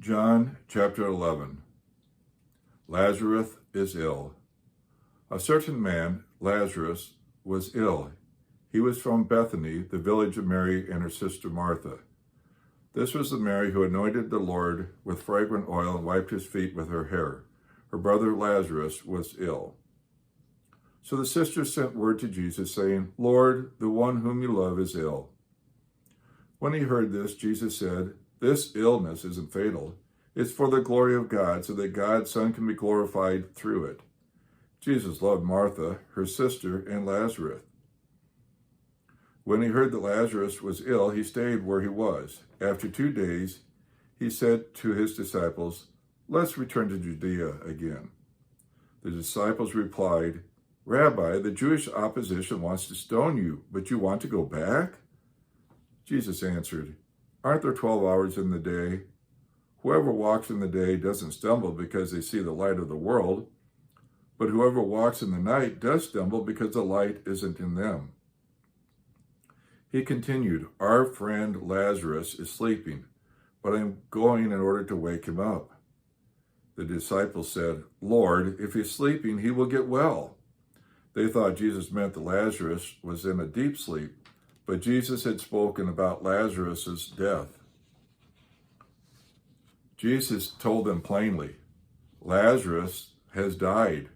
John chapter 11. Lazarus is ill. A certain man, Lazarus, was ill. He was from Bethany, the village of Mary and her sister Martha. This was the Mary who anointed the Lord with fragrant oil and wiped his feet with her hair. Her brother Lazarus was ill. So the sisters sent word to Jesus, saying, "Lord, the one whom you love is ill." When he heard this, Jesus said, "This illness isn't fatal. It's for the glory of God, so that God's Son can be glorified through it." Jesus loved Martha, her sister, and Lazarus. When he heard that Lazarus was ill, he stayed where he was. After 2 days, he said to his disciples, "Let's return to Judea again." The disciples replied, "Rabbi, the Jewish opposition wants to stone you, but you want to go back?" Jesus answered, "Aren't there 12 hours in the day? Whoever walks in the day doesn't stumble because they see the light of the world, but whoever walks in the night does stumble because the light isn't in them." He continued, "Our friend Lazarus is sleeping, but I'm going in order to wake him up." The disciples said, "Lord, if he's sleeping, he will get well." They thought Jesus meant that Lazarus was in a deep sleep, but Jesus had spoken about Lazarus' death. Jesus told them plainly, "Lazarus has died.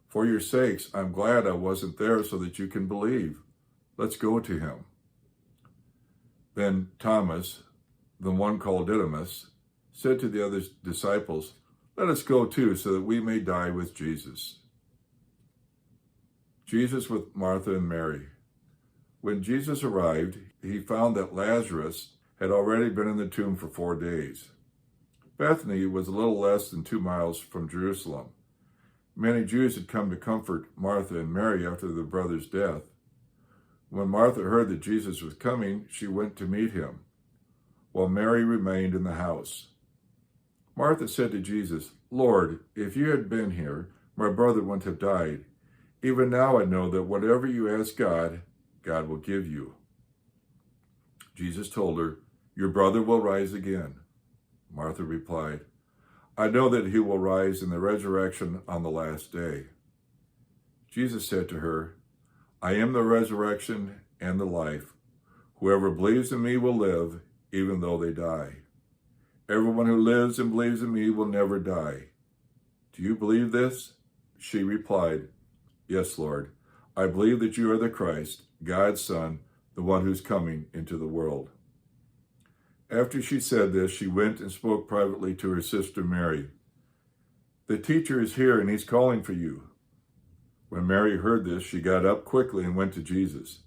For your sakes, I'm glad I wasn't there so that you can believe. Let's go to him." Then Thomas, the one called Didymus, said to the other disciples, "Let us go too, so that we may die with Jesus." Jesus with Martha and Mary. When Jesus arrived, he found that Lazarus had already been in the tomb for 4 days. Bethany was a little less than 2 miles from Jerusalem. Many Jews had come to comfort Martha and Mary after their brother's death. When Martha heard that Jesus was coming, she went to meet him, while Mary remained in the house. Martha said to Jesus, "Lord, if you had been here, my brother wouldn't have died. Even now I know that whatever you ask God, God will give you." Jesus told her, "Your brother will rise again." Martha replied, "I know that he will rise in the resurrection on the last day." Jesus said to her, "I am the resurrection and the life. Whoever believes in me will live, even though they die. Everyone who lives and believes in me will never die. Do you believe this?" She replied, "Yes, Lord. I believe that you are the Christ, God's Son, the one who's coming into the world." After she said this, she went and spoke privately to her sister Mary. "The teacher is here and he's calling for you." When Mary heard this, she got up quickly and went to Jesus.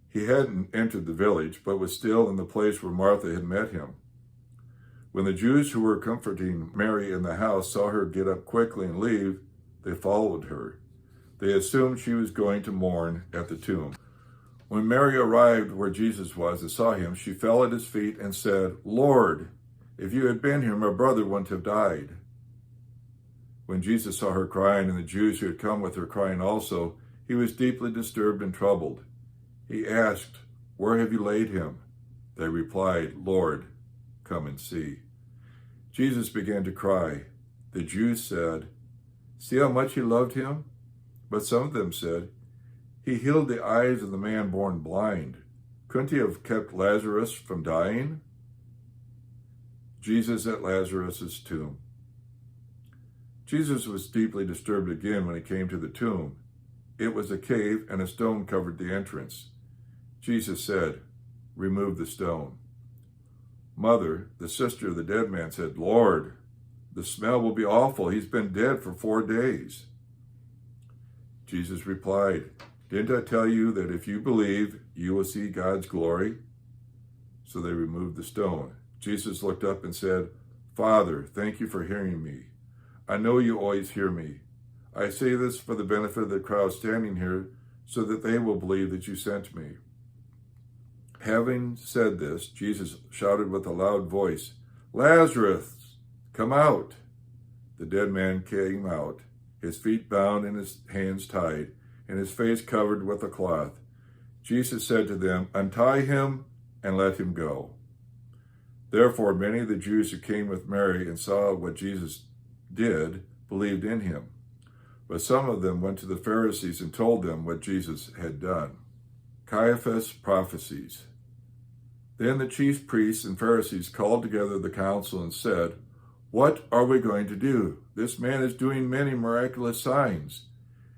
He hadn't entered the village, but was still in the place where Martha had met him. When the Jews who were comforting Mary in the house saw her get up quickly and leave, they followed her. They assumed she was going to mourn at the tomb. When Mary arrived where Jesus was and saw him, she fell at his feet and said, "Lord, if you had been here, my brother wouldn't have died." When Jesus saw her crying and the Jews who had come with her crying also, he was deeply disturbed and troubled. He asked, "Where have you laid him?" They replied, "Lord, come and see." Jesus began to cry. The Jews said, "See how much he loved him?" But some of them said, "He healed the eyes of the man born blind. Couldn't he have kept Lazarus from dying?" Jesus at Lazarus' tomb. Jesus was deeply disturbed again when he came to the tomb. It was a cave, and a stone covered the entrance. Jesus said, "Remove the stone." Mother, the sister of the dead man, said, "Lord, the smell will be awful. He's been dead for 4 days." Jesus replied, "Didn't I tell you that if you believe, you will see God's glory?" So they removed the stone. Jesus looked up and said, "Father, thank you for hearing me. I know you always hear me. I say this for the benefit of the crowd standing here, so that they will believe that you sent me." Having said this, Jesus shouted with a loud voice, "Lazarus, come out!" The dead man came out, his feet bound and his hands tied, and his face covered with a cloth. Jesus said to them, "Untie him and let him go." Therefore, many of the Jews who came with Mary and saw what Jesus did believed in him. But some of them went to the Pharisees and told them what Jesus had done. Caiaphas prophecies. Then the chief priests and Pharisees called together the council and said, "What are we going to do? This man is doing many miraculous signs.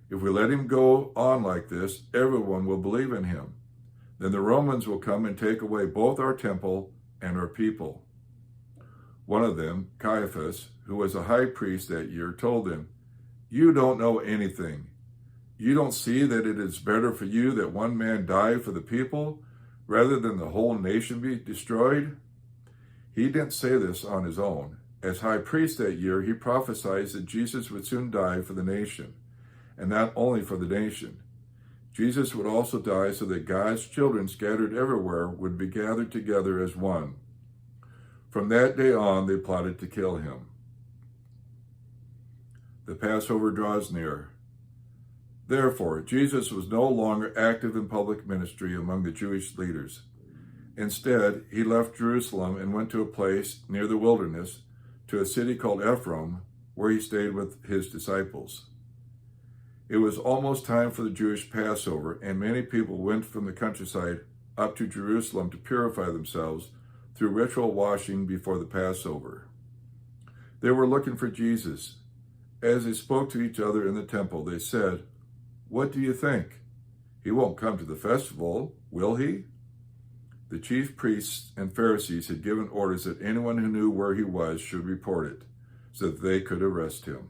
If we let him go on like this, everyone will believe in him. Then the Romans will come and take away both our temple and our people." One of them, Caiaphas, who was a high priest that year, told him, "You don't know anything. You don't see that it is better for you that one man die for the people rather than the whole nation be destroyed?" He didn't say this on his own. As high priest that year, he prophesied that Jesus would soon die for the nation, and not only for the nation. Jesus would also die so that God's children scattered everywhere would be gathered together as one. From that day on, they plotted to kill him. The Passover draws near. Therefore, Jesus was no longer active in public ministry among the Jewish leaders. Instead, he left Jerusalem and went to a place near the wilderness, to a city called Ephraim, where he stayed with his disciples. It was almost time for the Jewish Passover, and many people went from the countryside up to Jerusalem to purify themselves through ritual washing before the Passover. They were looking for Jesus. As they spoke to each other in the temple, they said, "What do you think? He won't come to the festival, will he?" The chief priests and Pharisees had given orders that anyone who knew where he was should report it, so that they could arrest him.